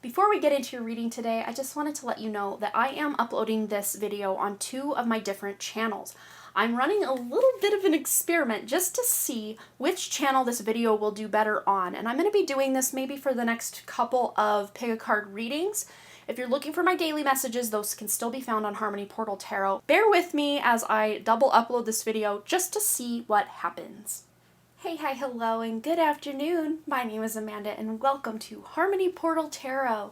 Before we get into your reading today, I just wanted to let you know that I am uploading this video on 2 of my different channels. I'm running a little bit of an experiment just to see which channel this video will do better on, and I'm going to be doing this maybe for the next couple of pick a card readings. If you're looking for my daily messages, those can still be found on Harmony Portal Tarot. Bear with me as I double upload this video just to see what happens. Hey, hi, hello, and good afternoon. My name is Amanda, and welcome to Harmony Portal Tarot.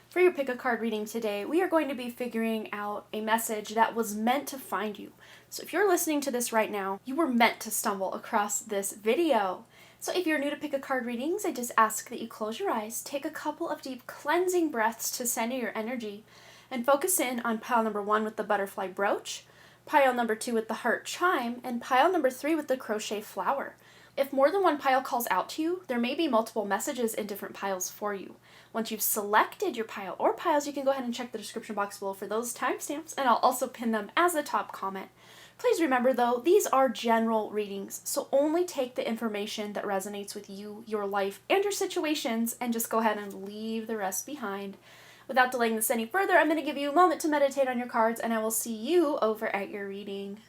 For your pick a card reading today, we are going to be figuring out a message that was meant to find you. So if you're listening to this right now, you were meant to stumble across this video. So if you're new to pick a card readings, I just ask that you close your eyes, take a couple of deep cleansing breaths to center your energy, and focus in on pile number 1 with the butterfly brooch, pile number 2 with the heart chime, and pile number 3 with the crochet flower. If more than one pile calls out to you, there may be multiple messages in different piles for you. Once you've selected your pile or piles, you can go ahead and check the description box below for those timestamps, and I'll also pin them as a top comment. Please remember though, these are general readings, so only take the information that resonates with you, your life, and your situations, and just go ahead and leave the rest behind. Without delaying this any further, I'm going to give you a moment to meditate on your cards, and I will see you over at your reading.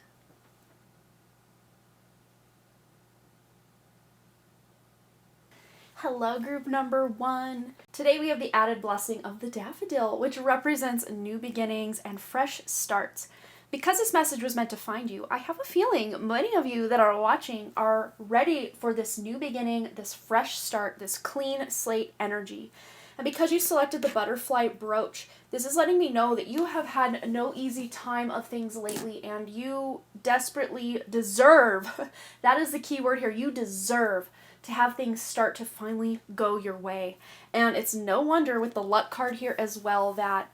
Hello, group number 1. Today we have the added blessing of the daffodil, which represents new beginnings and fresh starts. Because this message was meant to find you, I have a feeling many of you that are watching are ready for this new beginning, this fresh start, this clean slate energy. And because you selected the butterfly brooch, this is letting me know that you have had no easy time of things lately, and you desperately deserve, that is the key word here, you deserve to have things start to finally go your way. And it's no wonder with the luck card here as well that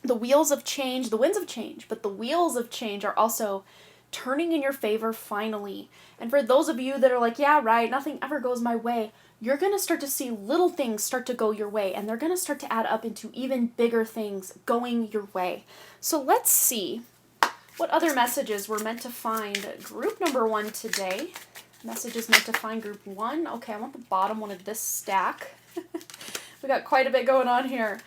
the wheels of change, the winds of change, but the wheels of change are also turning in your favor finally. And for those of you that are like, yeah, right, nothing ever goes my way, you're going to start to see little things start to go your way, and they're going to start to add up into even bigger things going your way. So let's see what other messages were meant to find group number 1 today. Messages meant to find group 1. Okay, I want the bottom one of this stack. We got quite a bit going on here.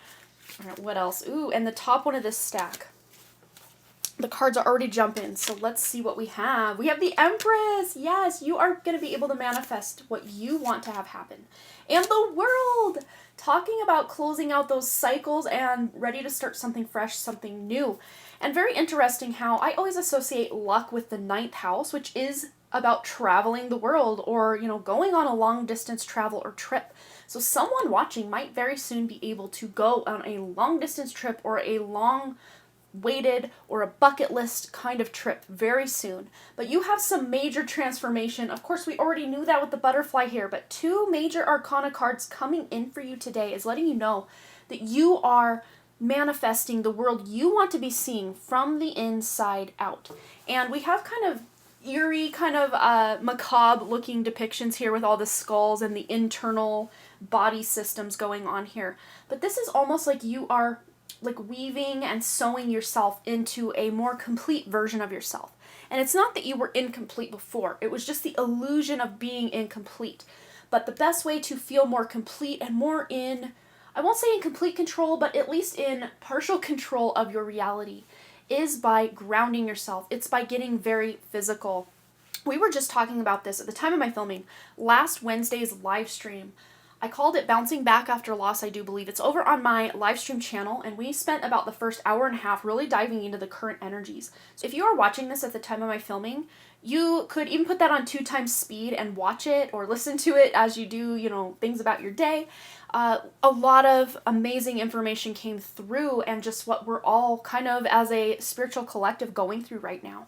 All right, what else? Ooh, and the top one of this stack. The cards are already jumping, so let's see what we have. We have the Empress. Yes, you are going to be able to manifest what you want to have happen. And the World. Talking about closing out those cycles and ready to start something fresh, something new. And very interesting how I always associate luck with the 9th house, which is about traveling the world or, going on a long distance travel or trip. So someone watching might very soon be able to go on a long distance trip or a long waited or a bucket list kind of trip very soon. But you have some major transformation. Of course, we already knew that with the butterfly here, but 2 major arcana cards coming in for you today is letting you know that you are manifesting the world you want to be seeing from the inside out. And we have kind of eerie, kind of macabre looking depictions here with all the skulls and the internal body systems going on here. But this is almost like you are like weaving and sewing yourself into a more complete version of yourself. And it's not that you were incomplete before, it was just the illusion of being incomplete. But the best way to feel more complete and more in, I won't say in complete control, but at least in partial control of your reality is by grounding yourself. It's by getting very physical. We were just talking about this at the time of my filming, last Wednesday's live stream. I called it Bouncing Back After Loss, I do believe. It's over on my live stream channel, and we spent about the first hour and a half really diving into the current energies. So if you are watching this at the time of my filming, you could even put that on 2 times speed and watch it or listen to it as you do, things about your day. A lot of amazing information came through and just what we're all kind of as a spiritual collective going through right now.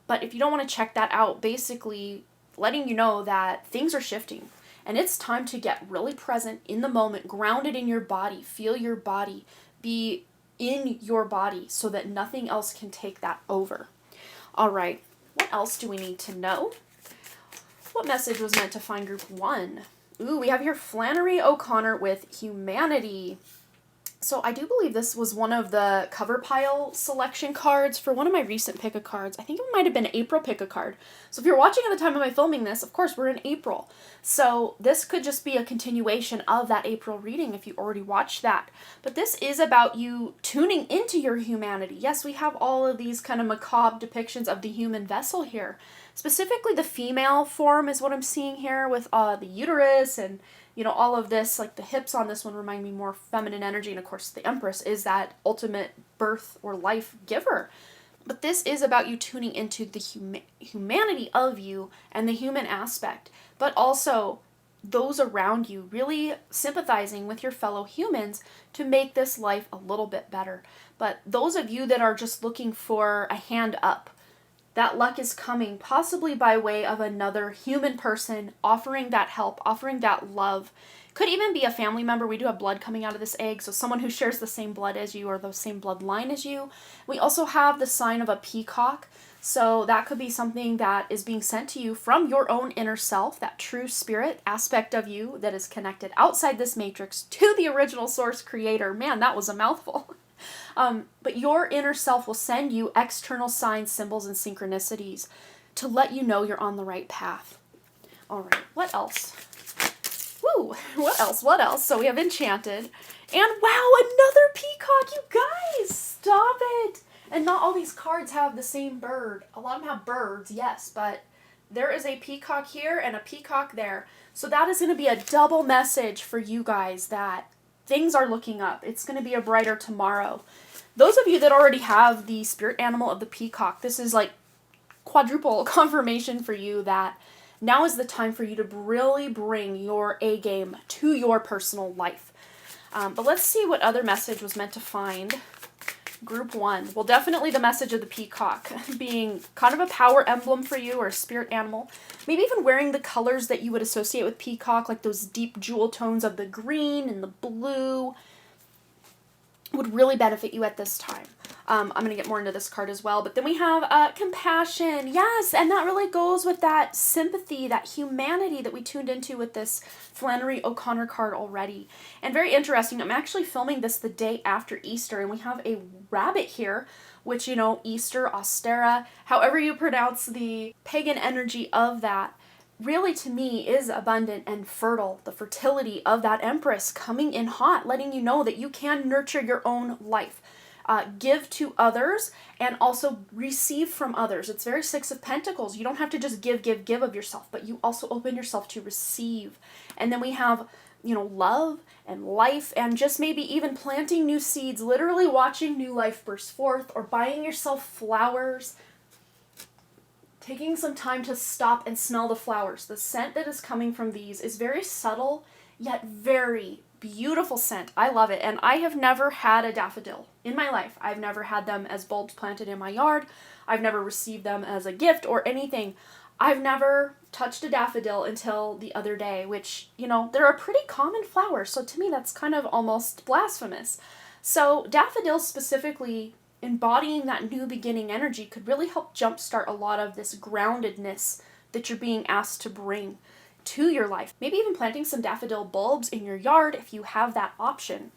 But if you don't want to check that out, basically letting you know that things are shifting. And it's time to get really present in the moment, grounded in your body, feel your body, be in your body so that nothing else can take that over. All right, what else do we need to know? What message was meant to find group 1? Ooh, we have here Flannery O'Connor with Humanity. So I do believe this was one of the cover pile selection cards for one of my recent pick-a-cards. I think it might have been April pick-a-card. So if you're watching at the time of my filming this, of course, we're in April. So this could just be a continuation of that April reading if you already watched that. But this is about you tuning into your humanity. Yes, we have all of these kind of macabre depictions of the human vessel here. Specifically, the female form is what I'm seeing here with the uterus and all of this, like the hips on this one remind me more feminine energy. And of course, the Empress is that ultimate birth or life giver. But this is about you tuning into the humanity of you and the human aspect, but also those around you, really sympathizing with your fellow humans to make this life a little bit better. But those of you that are just looking for a hand up, that luck is coming, possibly by way of another human person offering that help, offering that love. Could even be a family member. We do have blood coming out of this egg, so someone who shares the same blood as you or the same bloodline as you. We also have the sign of a peacock, so that could be something that is being sent to you from your own inner self, that true spirit aspect of you that is connected outside this matrix to the original source creator. Man, that was a mouthful. But your inner self will send you external signs, symbols, and synchronicities to let you know you're on the right path. All right, what else? Woo, what else? So we have Enchanted. And wow, another peacock, you guys! Stop it! And not all these cards have the same bird. A lot of them have birds, yes, but there is a peacock here and a peacock there. So that is going to be a double message for you guys that things are looking up. It's going to be a brighter tomorrow. Those of you that already have the spirit animal of the peacock, this is like quadruple confirmation for you that now is the time for you to really bring your A game to your personal life. But let's see what other message was meant to find. Group 1. Well, definitely the message of the peacock being kind of a power emblem for you or a spirit animal. Maybe even wearing the colors that you would associate with peacock, like those deep jewel tones of the green and the blue, would really benefit you at this time. I'm going to get more into this card as well. But then we have compassion. Yes, and that really goes with that sympathy, that humanity that we tuned into with this Flannery O'Connor card already. And very interesting, I'm actually filming this the day after Easter, and we have a rabbit here, which, Easter, Ostera, however you pronounce the pagan energy of that, really to me is abundant and fertile. The fertility of that Empress coming in hot, letting you know that you can nurture your own life. Give to others and also receive from others. It's very Six of Pentacles. You don't have to just give of yourself, but you also open yourself to receive. And then we have, love and life and just maybe even planting new seeds, literally watching new life burst forth or buying yourself flowers. Taking some time to stop and smell the flowers. The scent that is coming from these is very subtle, yet very beautiful scent. I love it. And I have never had a daffodil in my life. I've never had them as bulbs planted in my yard. I've never received them as a gift or anything. I've never touched a daffodil until the other day, which, they're a pretty common flower. So to me, that's kind of almost blasphemous. So daffodils specifically embodying that new beginning energy could really help jumpstart a lot of this groundedness that you're being asked to bring to your life. Maybe even planting some daffodil bulbs in your yard if you have that option,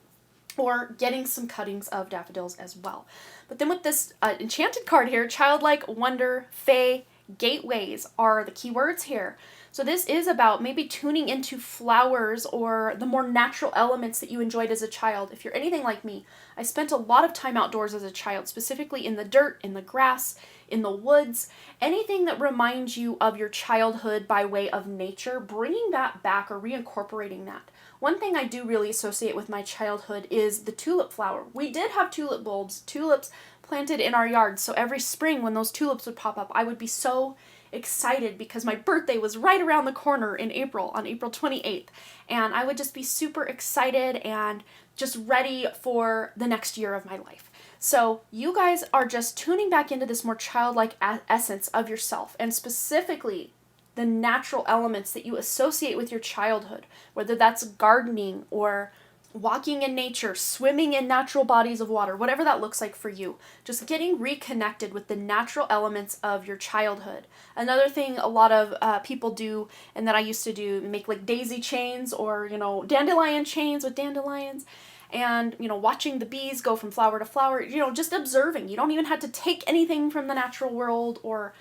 or getting some cuttings of daffodils as well. But then with this enchanted card here, childlike, wonder, fae, gateways are the keywords here. So this is about maybe tuning into flowers or the more natural elements that you enjoyed as a child. If you're anything like me, I spent a lot of time outdoors as a child, specifically in the dirt, in the grass, in the woods, anything that reminds you of your childhood by way of nature, bringing that back or reincorporating that. One thing I do really associate with my childhood is the tulip flower. We did have tulip bulbs, tulips planted in our yard, so every spring when those tulips would pop up, I would be so excited because my birthday was right around the corner in April, on April 28th, and I would just be super excited and just ready for the next year of my life. So you guys are just tuning back into this more childlike essence of yourself, and specifically the natural elements that you associate with your childhood, whether that's gardening or walking in nature, swimming in natural bodies of water, whatever that looks like for you. Just getting reconnected with the natural elements of your childhood. Another thing a lot of people do, and that I used to do, make like daisy chains or, dandelion chains with dandelions. and, watching the bees go from flower to flower, just observing. You don't even have to take anything from the natural world or,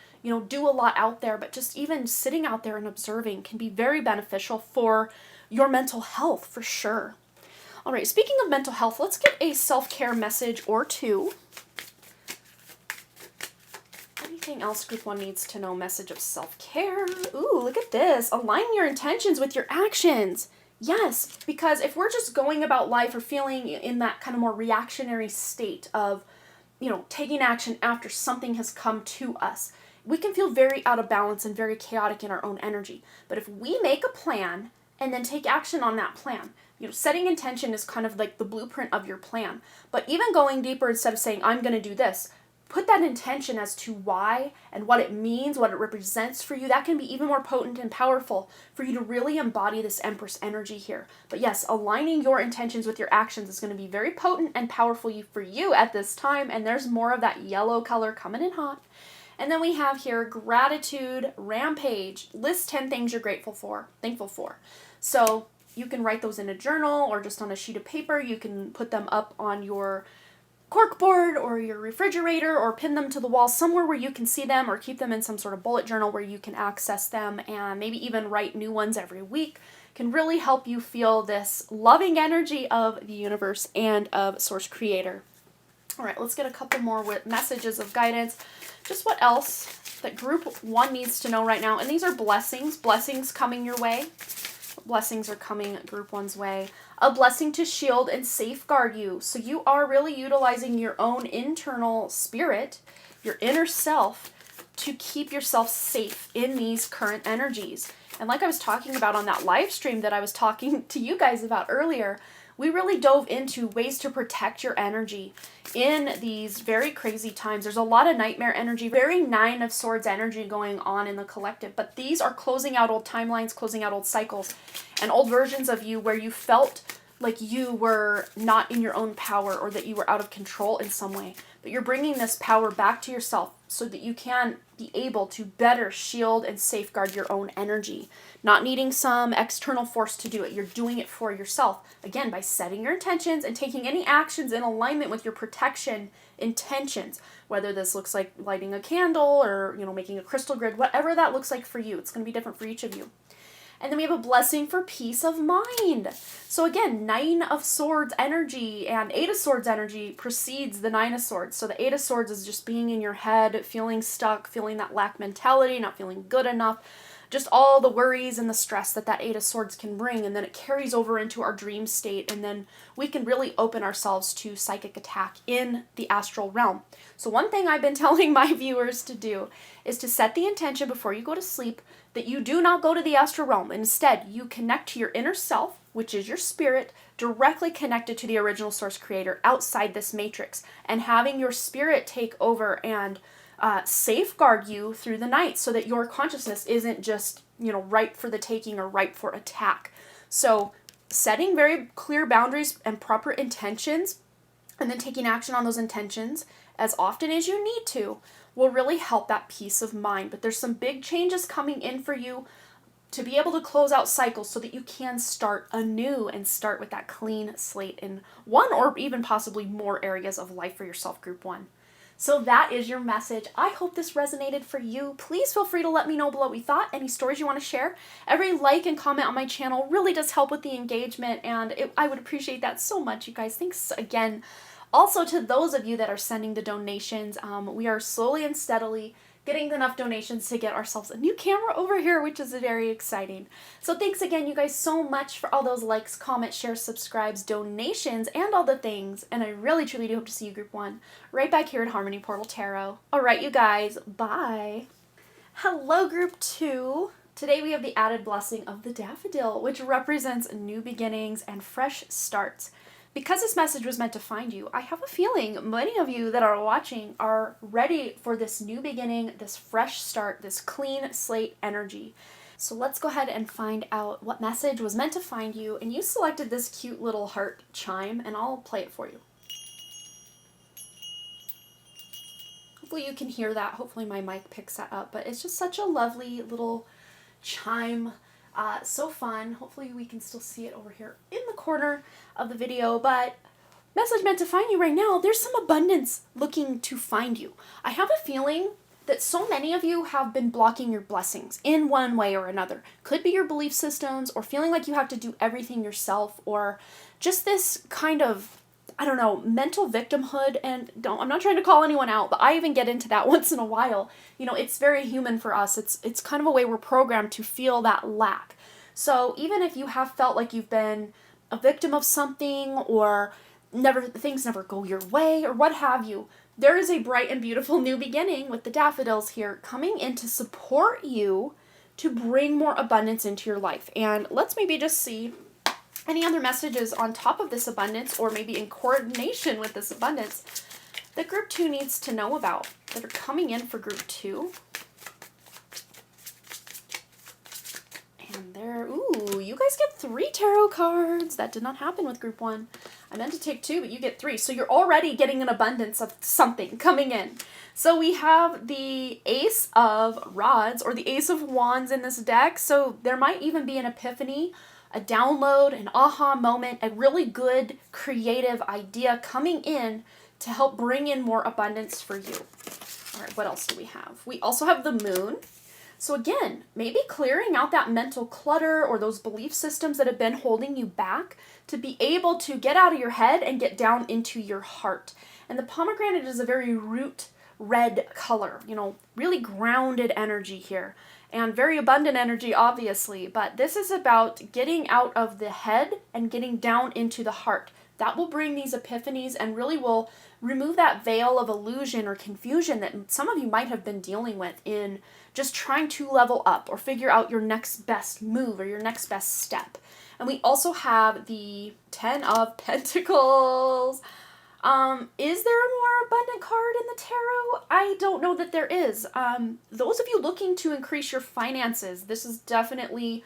do a lot out there, but just even sitting out there and observing can be very beneficial for your mental health, for sure. All right, speaking of mental health, let's get a self-care message or two. Anything else Group 1 needs to know? Message of self-care. Ooh, look at this. Align your intentions with your actions. Yes, because if we're just going about life or feeling in that kind of more reactionary state of, taking action after something has come to us, we can feel very out of balance and very chaotic in our own energy. But if we make a plan and then take action on that plan, setting intention is kind of like the blueprint of your plan. But even going deeper, instead of saying, I'm going to do this, put that intention as to why and what it means, what it represents for you. That can be even more potent and powerful for you to really embody this Empress energy here. But yes, aligning your intentions with your actions is going to be very potent and powerful for you at this time. And there's more of that yellow color coming in hot. And then we have here gratitude rampage. List 10 things you're thankful for. So you can write those in a journal or just on a sheet of paper. You can put them up on your corkboard or your refrigerator or pin them to the wall somewhere where you can see them, or keep them in some sort of bullet journal where you can access them, and maybe even write new ones every week. Can really help you feel this loving energy of the universe and of Source Creator. All right, let's get a couple more messages of guidance. Just what else that Group 1 needs to know right now. And these are blessings coming your way. Blessings are coming Group 1's way. A blessing to shield and safeguard you. So you are really utilizing your own internal spirit, your inner self, to keep yourself safe in these current energies. And like I was talking about on that live stream that I was talking to you guys about earlier, we really dove into ways to protect your energy in these very crazy times. There's a lot of nightmare energy, very 9 of Swords energy going on in the collective, but these are closing out old timelines, closing out old cycles, and old versions of you where you felt like you were not in your own power or that you were out of control in some way. But you're bringing this power back to yourself so that you can be able to better shield and safeguard your own energy. Not needing some external force to do it. You're doing it for yourself. Again, by setting your intentions and taking any actions in alignment with your protection intentions. Whether this looks like lighting a candle or, making a crystal grid, whatever that looks like for you. It's going to be different for each of you. And then we have a blessing for peace of mind. So again, 9 of Swords energy and 8 of Swords energy precedes the 9 of Swords. So the 8 of Swords is just being in your head, feeling stuck, feeling that lack mentality, not feeling good enough. Just all the worries and the stress that 8 of Swords can bring. And then it carries over into our dream state. And then we can really open ourselves to psychic attack in the astral realm. So one thing I've been telling my viewers to do is to set the intention before you go to sleep that you do not go to the astral realm. Instead, you connect to your inner self, which is your spirit, directly connected to the original Source Creator outside this matrix, and having your spirit take over and safeguard you through the night so that your consciousness isn't just, ripe for the taking or ripe for attack. So setting very clear boundaries and proper intentions, and then taking action on those intentions as often as you need to, will really help that peace of mind. But there's some big changes coming in for you to be able to close out cycles so that you can start anew and start with that clean slate in one or even possibly more areas of life for yourself, Group 1. So that is your message. I hope this resonated for you. Please feel free to let me know below what you thought, any stories you want to share. Every like and comment on my channel really does help with the engagement, and I would appreciate that so much, you guys. Thanks again. Also, to those of you that are sending the donations, we are slowly and steadily getting enough donations to get ourselves a new camera over here, which is very exciting. So thanks again, you guys, so much for all those likes, comments, shares, subscribes, donations, and all the things. And I really, truly do hope to see you, Group 1, right back here at Harmony Portal Tarot. All right, you guys, bye. Hello, Group 2. Today we have the added blessing of the Daffodil, which represents new beginnings and fresh starts. Because this message was meant to find you, I have a feeling many of you that are watching are ready for this new beginning, this fresh start, this clean slate energy. So let's go ahead and find out what message was meant to find you. And you selected this cute little heart chime, and I'll play it for you. Hopefully you can hear that. Hopefully my mic picks that up. But it's just such a lovely little chime So fun. Hopefully we can still see it over here in the corner of the video, but message meant to find you right now. There's some abundance looking to find you. I have a feeling that so many of you have been blocking your blessings in one way or another. Could be your belief systems, or feeling like you have to do everything yourself, or just this kind of, I don't know, mental victimhood. And I'm not trying to call anyone out, but I even get into that once in a while. You know, it's very human for us. It's kind of a way we're programmed to feel that lack. So even if you have felt like you've been a victim of something, or things never go your way, or what have you, there is a bright and beautiful new beginning with the daffodils here coming in to support you to bring more abundance into your life. And let's maybe just see any other messages on top of this abundance, or maybe in coordination with this abundance, that group 2 needs to know about, that are coming in for group 2. And there, ooh, you guys get 3 tarot cards. That did not happen with group 1. I meant to take 2, but you get 3. So you're already getting an abundance of something coming in. So we have the Ace of Rods, or the Ace of Wands in this deck. So there might even be an epiphany, a download, an aha moment, a really good creative idea coming in to help bring in more abundance for you. All right, what else do we have? We also have the Moon. So again, maybe clearing out that mental clutter or those belief systems that have been holding you back to be able to get out of your head and get down into your heart. And the pomegranate is a very root red color, you know, really grounded energy here, and very abundant energy, obviously. But this is about getting out of the head and getting down into the heart. That will bring these epiphanies and really will remove that veil of illusion or confusion that some of you might have been dealing with in just trying to level up or figure out your next best move or your next best step. And we also have the 10 of Pentacles. Is there a more abundant card in the tarot? I don't know that there is. Those of you looking to increase your finances, this is definitely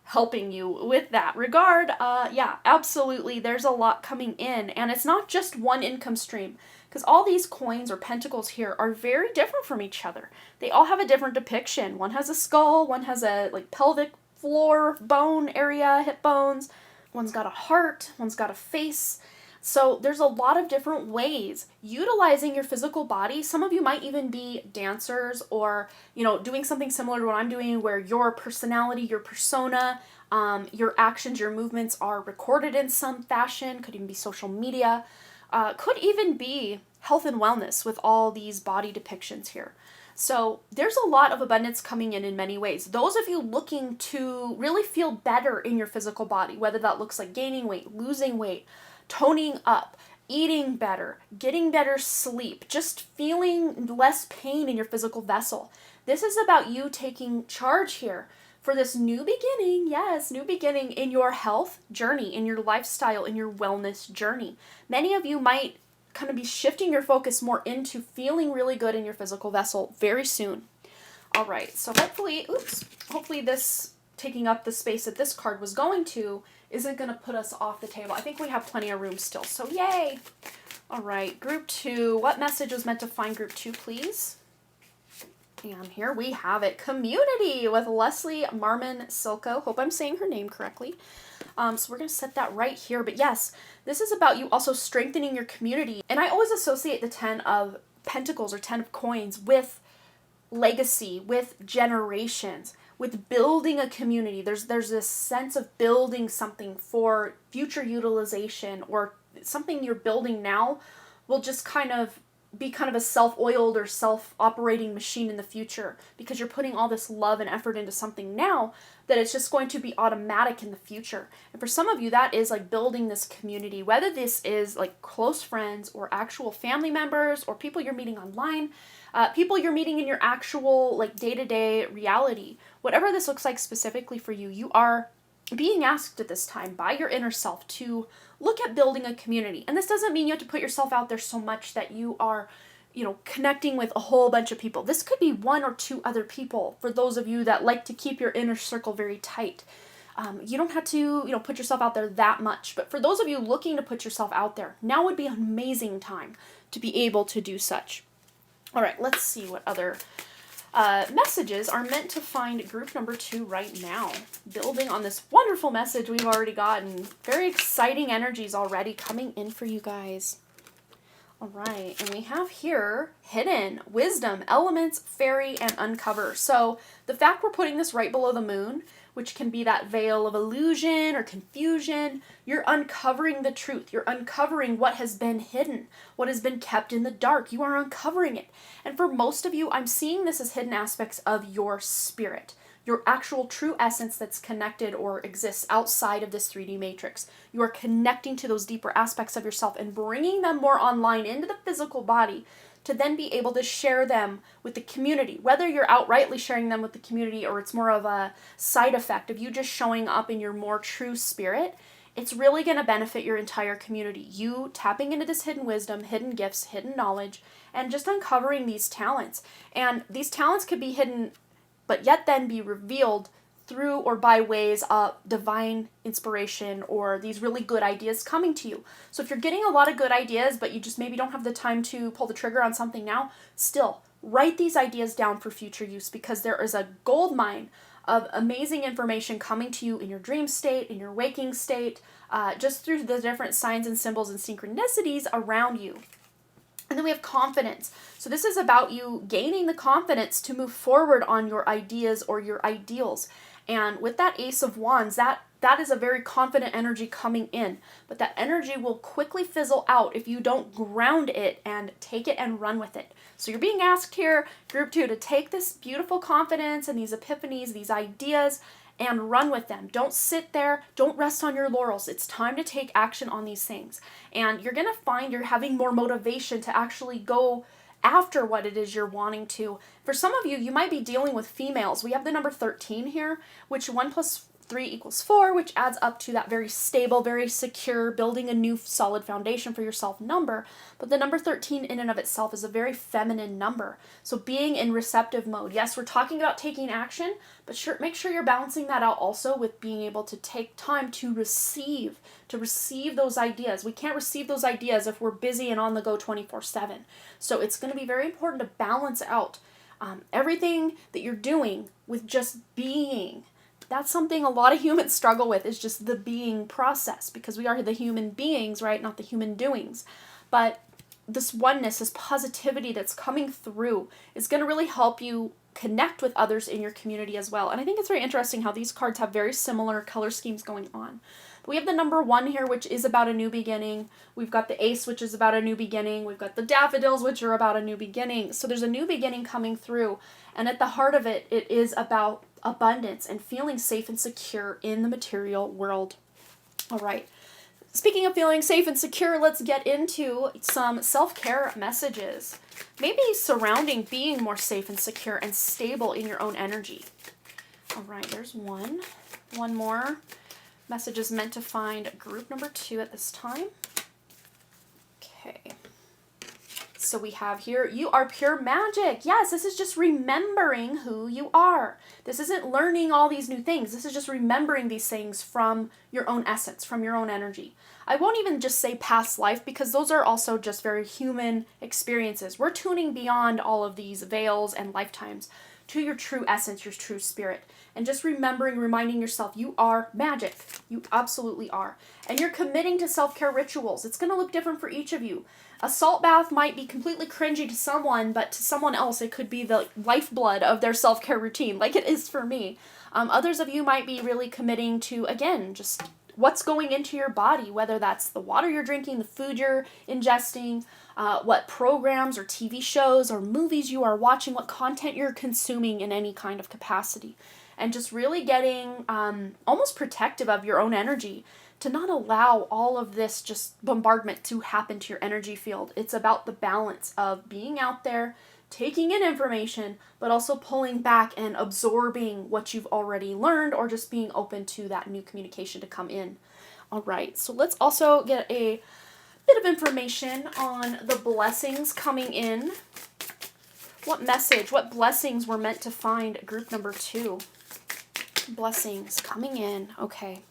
helping you with that regard. Yeah, absolutely. There's a lot coming in, and it's not just one income stream, because all these coins or pentacles here are very different from each other. They all have a different depiction. One has a skull, one has a like pelvic floor bone area, hip bones. One's got a heart, one's got a face. So there's a lot of different ways utilizing your physical body. Some of you might even be dancers, or, you know, doing something similar to what I'm doing, where your personality, your persona, your actions, your movements are recorded in some fashion. Could even be social media. Could even be health and wellness with all these body depictions here. So there's a lot of abundance coming in many ways. Those of you looking to really feel better in your physical body, whether that looks like gaining weight, losing weight, toning up, eating better, getting better sleep, just feeling less pain in your physical vessel. This is about you taking charge here for this new beginning. Yes, new beginning in your health journey, in your lifestyle, in your wellness journey. Many of you might kind of be shifting your focus more into feeling really good in your physical vessel very soon. All right, so hopefully this taking up the space that this card was going to isn't going to put us off the table. I think we have plenty of room still, so yay! All right, group 2. What message was meant to find group 2, please? And here we have it. Community with Leslie Marmon Silko. Hope I'm saying her name correctly. So we're going to set that right here. But yes, this is about you also strengthening your community. And I always associate the 10 of Pentacles or 10 of Coins with legacy, with generations, with building a community. There's this sense of building something for future utilization, or something you're building now will just be kind of a self-oiled or self-operating machine in the future, because you're putting all this love and effort into something now that it's just going to be automatic in the future. And for some of you, that is like building this community, whether this is like close friends or actual family members or people you're meeting online, people you're meeting in your actual like day-to-day reality. Whatever this looks like specifically for you, you are being asked at this time by your inner self to look at building a community. And this doesn't mean you have to put yourself out there so much that you are, you know, connecting with a whole bunch of people. This could be 1 or 2 other people for those of you that like to keep your inner circle very tight. You don't have to, you know, put yourself out there that much. But for those of you looking to put yourself out there, now would be an amazing time to be able to do such. All right, let's see what other messages are meant to find group number 2 right now. Building on this wonderful message we've already gotten. Very exciting energies already coming in for you guys. All right, and we have here hidden, wisdom, elements, fairy, and uncover. So the fact we're putting this right below the moon, which can be that veil of illusion or confusion, you're uncovering the truth. You're uncovering what has been hidden, what has been kept in the dark. You are uncovering it. And for most of you, I'm seeing this as hidden aspects of your spirit, your actual true essence that's connected or exists outside of this 3D matrix. You are connecting to those deeper aspects of yourself and bringing them more online into the physical body to then be able to share them with the community. Whether you're outrightly sharing them with the community or it's more of a side effect of you just showing up in your more true spirit, it's really going to benefit your entire community. You tapping into this hidden wisdom, hidden gifts, hidden knowledge, and just uncovering these talents. And these talents could be hidden but yet then be revealed through or by ways of divine inspiration or these really good ideas coming to you. So if you're getting a lot of good ideas, but you just maybe don't have the time to pull the trigger on something now, still write these ideas down for future use, because there is a gold mine of amazing information coming to you in your dream state, in your waking state, just through the different signs and symbols and synchronicities around you. And then we have confidence. So this is about you gaining the confidence to move forward on your ideas or your ideals. And with that Ace of Wands, that is a very confident energy coming in. But that energy will quickly fizzle out if you don't ground it and take it and run with it. So you're being asked here, group 2, to take this beautiful confidence and these epiphanies, these ideas, and run with them. Don't sit there. Don't rest on your laurels. It's time to take action on these things. And you're going to find you're having more motivation to actually go after what it is you're wanting to. For some of you, you might be dealing with females. We have the number 13 here, which 1 + 3 = 4, which adds up to that very stable, very secure, building a new solid foundation for yourself number. But the number 13 in and of itself is a very feminine number. So being in receptive mode. Yes, we're talking about taking action, but make sure you're balancing that out also with being able to take time to receive those ideas. We can't receive those ideas if we're busy and on the go 24/7. So it's going to be very important to balance out everything that you're doing with just being. That's something a lot of humans struggle with, is just the being process, because we are the human beings, right? Not the human doings. But this oneness, this positivity that's coming through is going to really help you connect with others in your community as well. And I think it's very interesting how these cards have very similar color schemes going on. We have the number 1 here, which is about a new beginning. We've got the Ace, which is about a new beginning. We've got the Daffodils, which are about a new beginning. So there's a new beginning coming through. And at the heart of it, it is about abundance and feeling safe and secure in the material world. All right. Speaking of feeling safe and secure, let's get into some self-care messages. Maybe surrounding being more safe and secure and stable in your own energy. All right, there's one. One more. Message is meant to find group number 2 at this time. Okay. So we have here, you are pure magic. Yes, this is just remembering who you are. This isn't learning all these new things. This is just remembering these things from your own essence, from your own energy. I won't even just say past life, because those are also just very human experiences. We're tuning beyond all of these veils and lifetimes to your true essence, your true spirit. And just reminding yourself, you are magic. You absolutely are. And you're committing to self-care rituals. It's going to look different for each of you. A salt bath might be completely cringy to someone, but to someone else, it could be the lifeblood of their self-care routine, like it is for me. Others of you might be really committing to, again, just what's going into your body, whether that's the water you're drinking, the food you're ingesting, what programs or TV shows or movies you are watching, what content you're consuming in any kind of capacity. And just really getting almost protective of your own energy to not allow all of this just bombardment to happen to your energy field. It's about the balance of being out there, taking in information, but also pulling back and absorbing what you've already learned, or just being open to that new communication to come in. All right, so let's also get a bit of information on the blessings coming in. What message, what blessings were meant to find group number 2? Blessings coming in. Okay.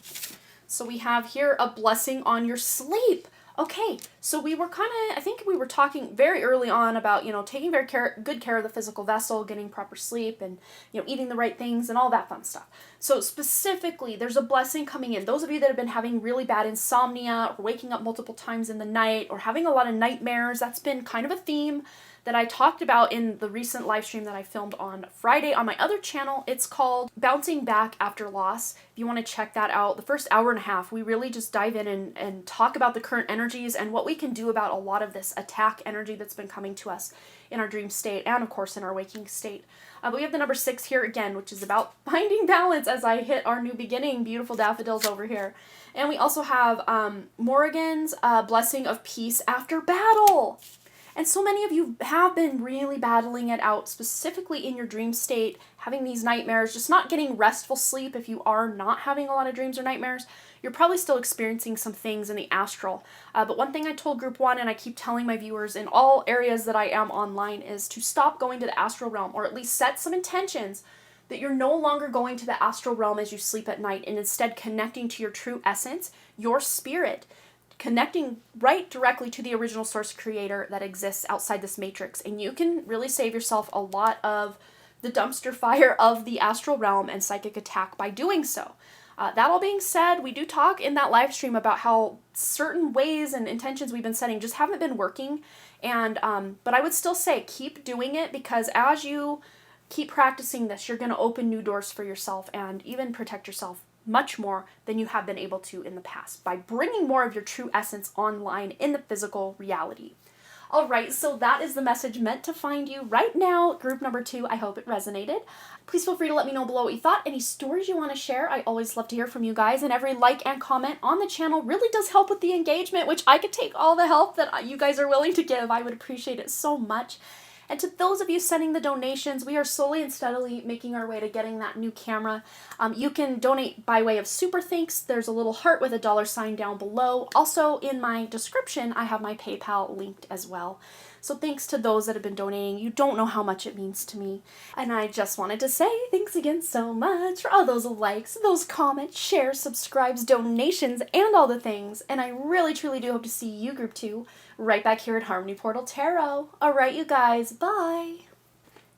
So we have here a blessing on your sleep. Okay, so we were I think we were talking very early on about, taking good care of the physical vessel, getting proper sleep, and, eating the right things and all that fun stuff. So specifically, there's a blessing coming in. Those of you that have been having really bad insomnia, or waking up multiple times in the night, or having a lot of nightmares, that's been kind of a theme that I talked about in the recent live stream that I filmed on Friday on my other channel. It's called Bouncing Back After Loss. If you want to check that out, the first hour and a half, we really just dive in and talk about the current energies and what we can do about a lot of this attack energy that's been coming to us in our dream state and, of course, in our waking state. But we have the number 6 here again, which is about finding balance as I hit our new beginning. Beautiful daffodils over here. And we also have Morrigan's Blessing of Peace After Battle. And so many of you have been really battling it out, specifically in your dream state, having these nightmares, just not getting restful sleep. If you are not having a lot of dreams or nightmares, you're probably still experiencing some things in the astral. But one thing I told group 1, and I keep telling my viewers in all areas that I am online, is to stop going to the astral realm, or at least set some intentions that you're no longer going to the astral realm as you sleep at night, and instead connecting to your true essence, your spirit, connecting right directly to the original source creator that exists outside this matrix. And you can really save yourself a lot of the dumpster fire of the astral realm and psychic attack by doing so. That all being said, we do talk in that live stream about how certain ways and intentions we've been setting just haven't been working. And but I would still say keep doing it, because as you keep practicing this, you're going to open new doors for yourself and even protect yourself much more than you have been able to in the past by bringing more of your true essence online in the physical reality. All right, so that is the message meant to find you right now, group number 2. I hope it resonated. Please feel free to let me know below what you thought, any stories you want to share. I always love to hear from you guys, and every like and comment on the channel really does help with the engagement, which I could take all the help that you guys are willing to give. I would appreciate it so much. And to those of you sending the donations, we are slowly and steadily making our way to getting that new camera. You can donate by way of super thanks. There's a little heart with a $sign down below. Also, in my description, I have my PayPal linked as well. So thanks to those that have been donating. You don't know how much it means to me. And I just wanted to say thanks again so much for all those likes, those comments, shares, subscribes, donations, and all the things. And I really, truly do hope to see you, group 2, right back here at Harmony Portal Tarot. All right, you guys, bye.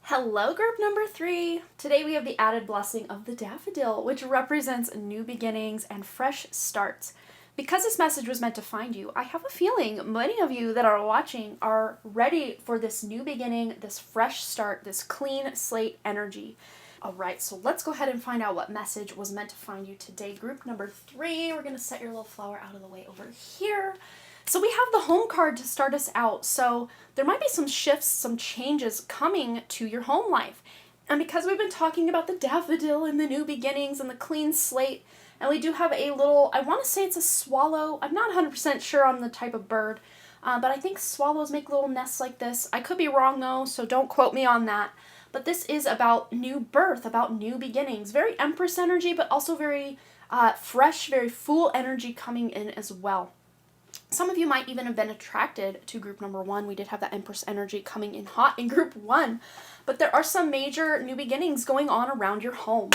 Hello, group number 3. Today we have the added blessing of the daffodil, which represents new beginnings and fresh starts. Because this message was meant to find you, I have a feeling many of you that are watching are ready for this new beginning, this fresh start, this clean slate energy. All right, so let's go ahead and find out what message was meant to find you today. Group number 3, we're going to set your little flower out of the way over here. So we have the home card to start us out. So there might be some shifts, some changes coming to your home life. And because we've been talking about the daffodil and the new beginnings and the clean slate, and we do have a little, I want to say it's a swallow. I'm not 100% sure on the type of bird, but I think swallows make little nests like this. I could be wrong though, so don't quote me on that. But this is about new birth, about new beginnings. Very Empress energy, but also very fresh, very full energy coming in as well. Some of you might even have been attracted to group number 1. We did have that Empress energy coming in hot in group 1. But there are some major new beginnings going on around your home.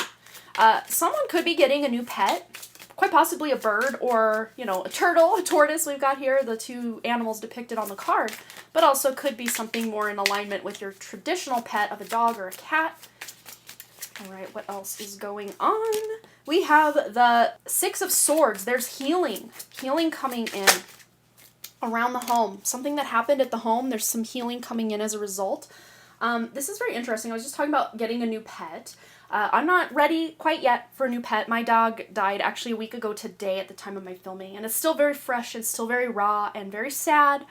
Someone could be getting a new pet, quite possibly a bird or, a turtle, a tortoise we've got here, the 2 animals depicted on the card, but also could be something more in alignment with your traditional pet of a dog or a cat. All right, what else is going on? We have the 6 of Swords. There's healing coming in around the home. Something that happened at the home, there's some healing coming in as a result. This is very interesting. I was just talking about getting a new pet. I'm not ready quite yet for a new pet. My dog died actually a week ago today at the time of my filming, and it's still very fresh and still very raw and very sad.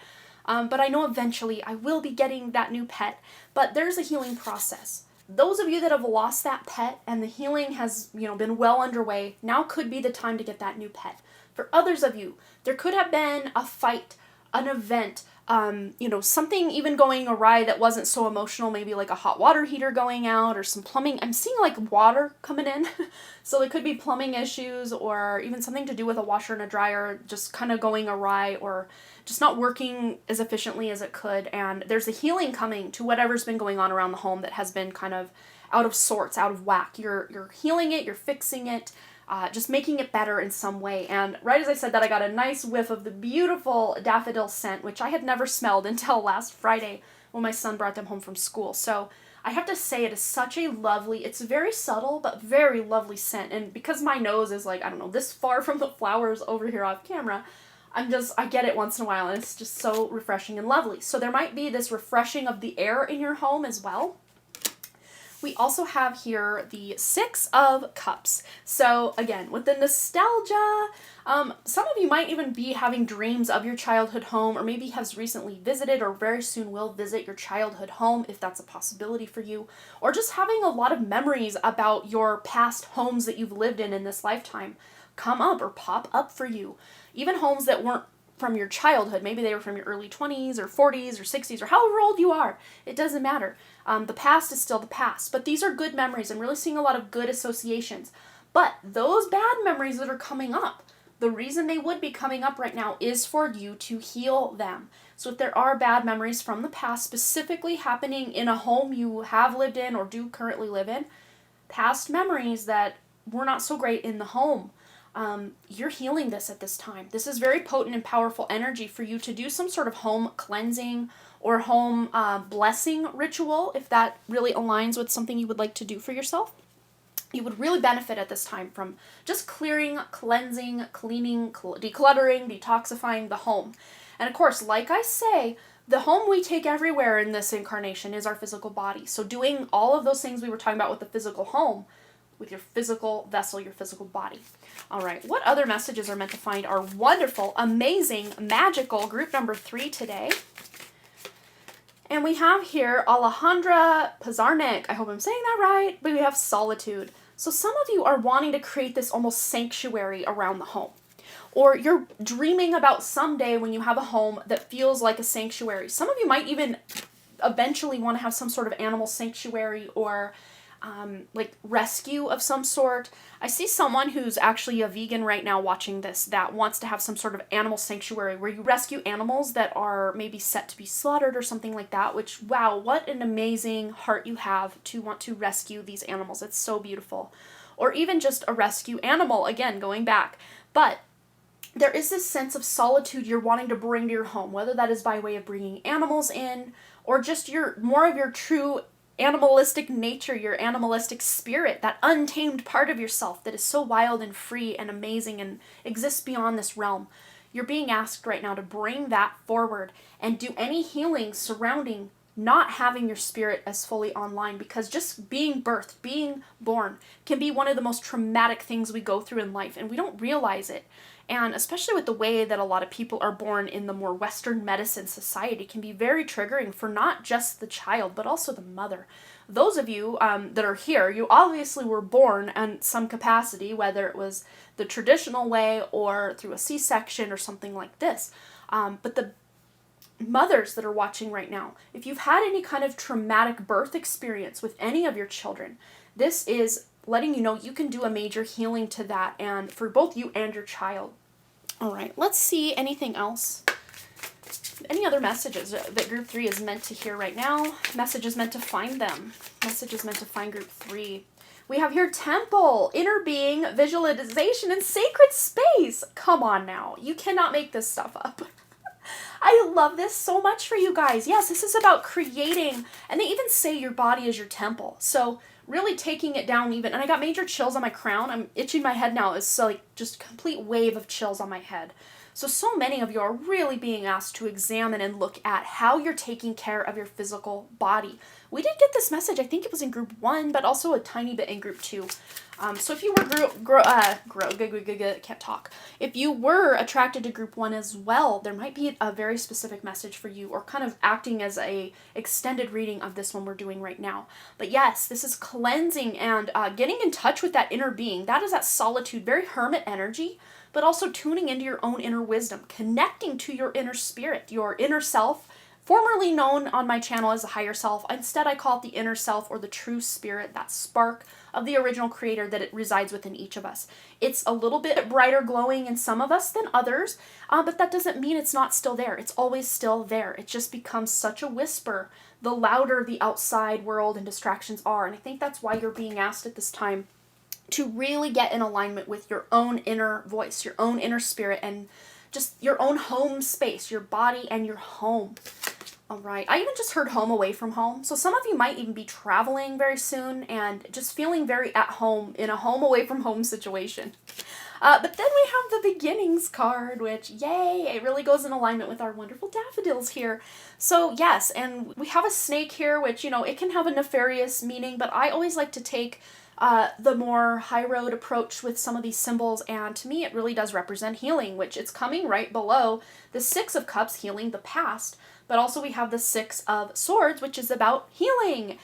But I know eventually I will be getting that new pet. But there's a healing process. Those of you that have lost that pet and the healing has, been well underway, now could be the time to get that new pet. For others of you, there could have been a fight, an event, something even going awry that wasn't so emotional, maybe like a hot water heater going out or some plumbing. I'm seeing like water coming in. So there could be plumbing issues or even something to do with a washer and a dryer just kind of going awry or just not working as efficiently as it could. And there's a healing coming to whatever's been going on around the home that has been kind of out of sorts, out of whack. You're healing it, you're fixing it. just making it better in some way. And right as I said that, I got a nice whiff of the beautiful daffodil scent, which I had never smelled until last Friday when my son brought them home from school. So I have to say, it is such a lovely, it's very subtle, but very lovely scent. And because my nose is like, I don't know, this far from the flowers over here off camera, I get it once in a while, and it's just so refreshing and lovely. So there might be this refreshing of the air in your home as well. We also have here the Six of Cups. So again, with the nostalgia, some of you might even be having dreams of your childhood home, or maybe has recently visited or very soon will visit your childhood home if that's a possibility for you, or just having a lot of memories about your past homes that you've lived in this lifetime come up or pop up for you. Even homes that weren't from your childhood. Maybe they were from your early 20s or 40s or 60s or however old you are. It doesn't matter. The past is still the past. But these are good memories. I'm really seeing a lot of good associations. But those bad memories that are coming up, the reason they would be coming up right now is for you to heal them. So if there are bad memories from the past specifically happening in a home you have lived in or do currently live in, past memories that were not so great in the home, you're healing this at this time. This is very potent and powerful energy for you to do some sort of home cleansing or home blessing ritual, if that really aligns with something you would like to do for yourself. You would really benefit at this time from just clearing, cleansing, cleaning, decluttering, detoxifying the home. And of course, like I say, the home we take everywhere in this incarnation is our physical body. So doing all of those things we were talking about with the physical home, with your physical vessel, your physical body. All right, what other messages are meant to find our wonderful, amazing, magical group number 3 today? And we have here Alejandra Pizarnik. I hope I'm saying that right, but we have solitude. So some of you are wanting to create this almost sanctuary around the home. Or you're dreaming about someday when you have a home that feels like a sanctuary. Some of you might even eventually want to have some sort of animal sanctuary or like rescue of some sort. I see someone who's actually a vegan right now watching this that wants to have some sort of animal sanctuary where you rescue animals that are maybe set to be slaughtered or something like that, which, wow, what an amazing heart you have to want to rescue these animals. It's so beautiful. Or even just a rescue animal, again, going back. But there is this sense of solitude you're wanting to bring to your home, whether that is by way of bringing animals in or just more of your true animalistic nature, your animalistic spirit, that untamed part of yourself that is so wild and free and amazing and exists beyond this realm. You're being asked right now to bring that forward and do any healing surrounding not having your spirit as fully online, because just being birthed, being born, can be one of the most traumatic things we go through in life, and we don't realize it. And especially with the way that a lot of people are born in the more Western medicine society, can be very triggering for not just the child, but also the mother. Those of you that are here, you obviously were born in some capacity, whether it was the traditional way or through a C-section or something like this. But the mothers that are watching right now, if you've had any kind of traumatic birth experience with any of your children, this is letting you know you can do a major healing to that, and for both you and your child. All right, let's see anything else. Any other messages that group 3 is meant to hear right now? Messages meant to find them. Messages meant to find group 3. We have here temple, inner being, visualization, and sacred space. Come on now. You cannot make this stuff up. I love this so much for you guys. Yes, this is about creating, and they even say your body is your temple. So really taking it down even, and I got major chills on my crown. I'm itching my head now. It's so like just complete wave of chills on my head. So many of you are really being asked to examine and look at how you're taking care of your physical body. We did get this message, I think it was in group 1, but also a tiny bit in group 2. So if you were can't talk. If you were attracted to group 1 as well, there might be a very specific message for you, or kind of acting as a extended reading of this one we're doing right now. But yes, this is cleansing and getting in touch with that inner being. That is that solitude, very hermit energy, but also tuning into your own inner wisdom, connecting to your inner spirit, your inner self, formerly known on my channel as the higher self. Instead, I call it the inner self, or the true spirit, that spark of the original creator that it resides within each of us. It's a little bit brighter glowing in some of us than others, but that doesn't mean it's not still there. It's always still there. It just becomes such a whisper the louder the outside world and distractions are. And I think that's why you're being asked at this time to really get in alignment with your own inner voice, your own inner spirit, and just your own home space, your body and your home. All right. I even just heard home away from home. So some of you might even be traveling very soon and just feeling very at home in a home away from home situation. But then we have the beginnings card, which, yay, it really goes in alignment with our wonderful daffodils here. So yes, and we have a snake here, which, you know, it can have a nefarious meaning, but I always like to take the more high road approach with some of these symbols, and to me it really does represent healing, which it's coming right below the Six of Cups, healing the past. But also we have the Six of Swords, which is about healing.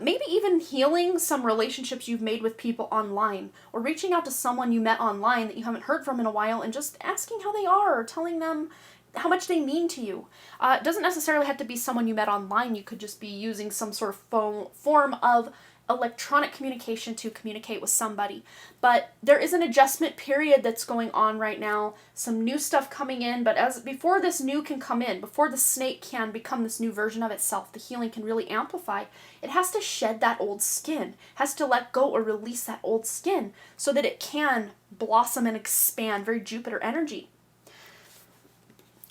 Maybe even healing some relationships you've made with people online, or reaching out to someone you met online that you haven't heard from in a while and just asking how they are, or telling them how much they mean to you. It doesn't necessarily have to be someone you met online. You could just be using some sort of form of electronic communication to communicate with somebody. But there is an adjustment period that's going on right now, some new stuff coming in, but before this new can come in, before the snake can become this new version of itself, the healing can really amplify, it has to shed that old skin, has to let go or release that old skin so that it can blossom and expand, very Jupiter energy.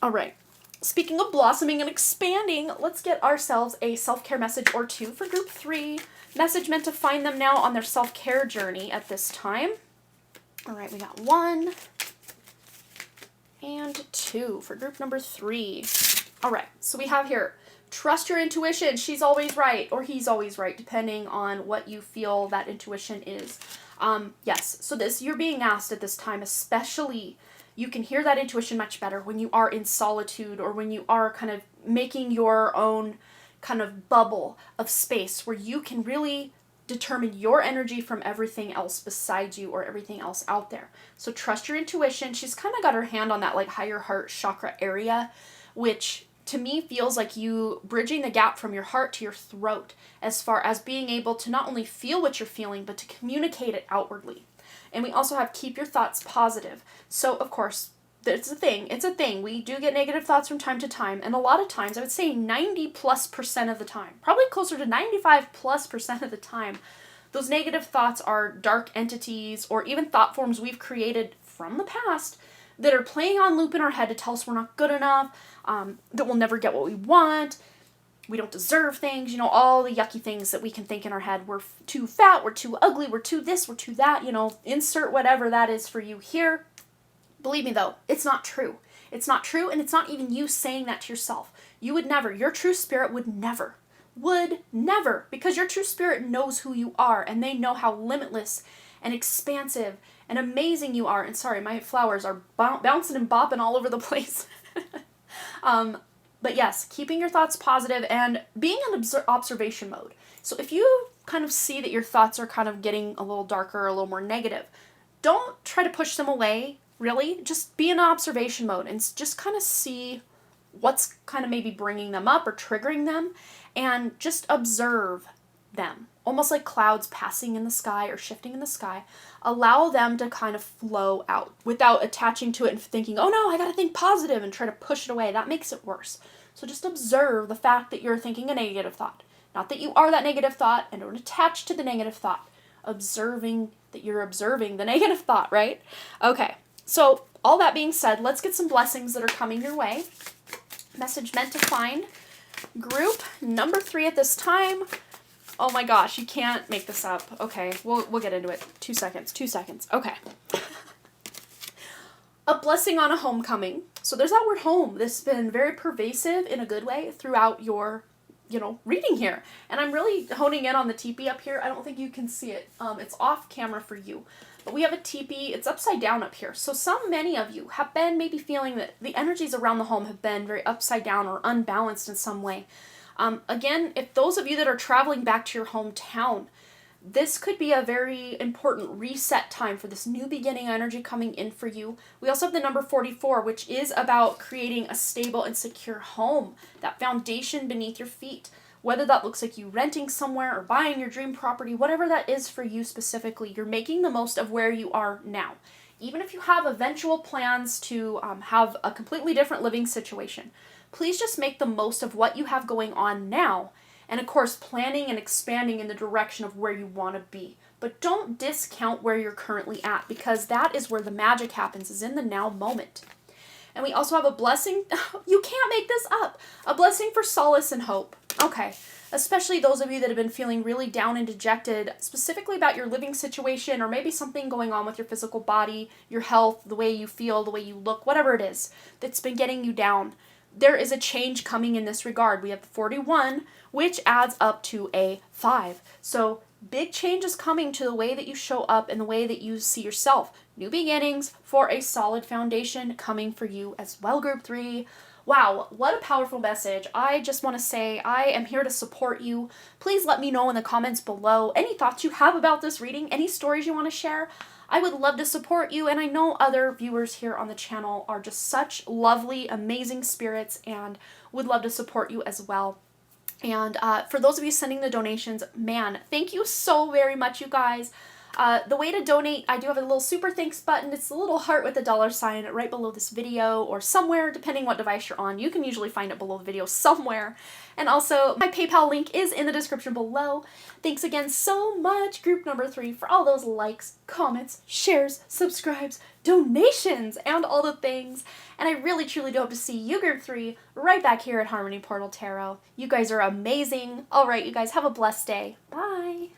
All right. Speaking of blossoming and expanding, let's get ourselves a self-care message or two for group 3. Message meant to find them now on their self-care journey at this time. All right, we got 1 and 2 for group number 3. All right, so we have here, trust your intuition. She's always right, or he's always right, depending on what you feel that intuition is. Yes, so you're being asked at this time, especially, you can hear that intuition much better when you are in solitude, or when you are kind of making your own kind of bubble of space where you can really determine your energy from everything else besides you or everything else out there. So trust your intuition. She's kind of got her hand on that like higher heart chakra area, which to me feels like you bridging the gap from your heart to your throat, as far as being able to not only feel what you're feeling, but to communicate it outwardly. And we also have keep your thoughts positive. So of course, it's a thing. We do get negative thoughts from time to time, and a lot of times, I would say 90+% of the time, probably closer to 95+% of the time, those negative thoughts are dark entities or even thought forms we've created from the past that are playing on loop in our head to tell us we're not good enough, that we'll never get what we want, we don't deserve things, you know, all the yucky things that we can think in our head. We're too fat, we're too ugly, we're too this, we're too that, you know, insert whatever that is for you here. Believe me though, it's not true. It's not true, and it's not even you saying that to yourself. You would never, your true spirit would never, because your true spirit knows who you are, and they know how limitless and expansive and amazing you are. And sorry, my flowers are bouncing and bopping all over the place. But yes, keeping your thoughts positive and being in observation mode. So if you kind of see that your thoughts are kind of getting a little darker, a little more negative, don't try to push them away. Really, just be in observation mode and just kind of see what's kind of maybe bringing them up or triggering them, and just observe them. Almost like clouds passing in the sky or shifting in the sky. Allow them to kind of flow out without attaching to it and thinking, oh no, I gotta think positive, and try to push it away. That makes it worse. So just observe the fact that you're thinking a negative thought. Not that you are that negative thought, and don't attach to the negative thought. Observing that you're observing the negative thought, right? Okay. So, all that being said, let's get some blessings that are coming your way. Message meant to find group number 3 at this time. Oh my gosh, you can't make this up. Okay, we'll get into it. 2 seconds. Okay. A blessing on a homecoming. So there's that word home. This has been very pervasive in a good way throughout your, reading here. And I'm really honing in on the teepee up here. I don't think you can see it. It's off camera for you. But we have a teepee, it's upside down up here. So many of you have been maybe feeling that the energies around the home have been very upside down or unbalanced in some way. Again, if those of you that are traveling back to your hometown, this could be a very important reset time for this new beginning energy coming in for you. We also have the number 44, which is about creating a stable and secure home, that foundation beneath your feet. Whether that looks like you renting somewhere or buying your dream property, whatever that is for you specifically, you're making the most of where you are now. Even if you have eventual plans to have a completely different living situation, please just make the most of what you have going on now. And of course, planning and expanding in the direction of where you want to be. but don't discount where you're currently at, because that is where the magic happens, is in the now moment. And we also have a blessing. You can't make this up. A blessing for solace and hope. Okay. Especially those of you that have been feeling really down and dejected, specifically about your living situation, or maybe something going on with your physical body, your health, the way you feel, the way you look, whatever it is that's been getting you down. There is a change coming in this regard. We have 41, which adds up to a 5. So big change is coming to the way that you show up and the way that you see yourself. New beginnings for a solid foundation coming for you as well, Group 3. Wow, what a powerful message. I just want to say I am here to support you. Please let me know in the comments below any thoughts you have about this reading, any stories you want to share. I would love to support you, and I know other viewers here on the channel are just such lovely, amazing spirits and would love to support you as well. And for those of you sending the donations, man, thank you so very much, you guys. The way to donate, I do have a little super thanks button. It's a little heart with a $sign right below this video, or somewhere, depending what device you're on. You can usually find it below the video somewhere. And also, my PayPal link is in the description below. Thanks again so much, group number 3, for all those likes, comments, shares, subscribes, donations, and all the things. And I really, truly do hope to see you, group 3, right back here at Harmony Portal Tarot. You guys are amazing. All right, you guys, have a blessed day. Bye.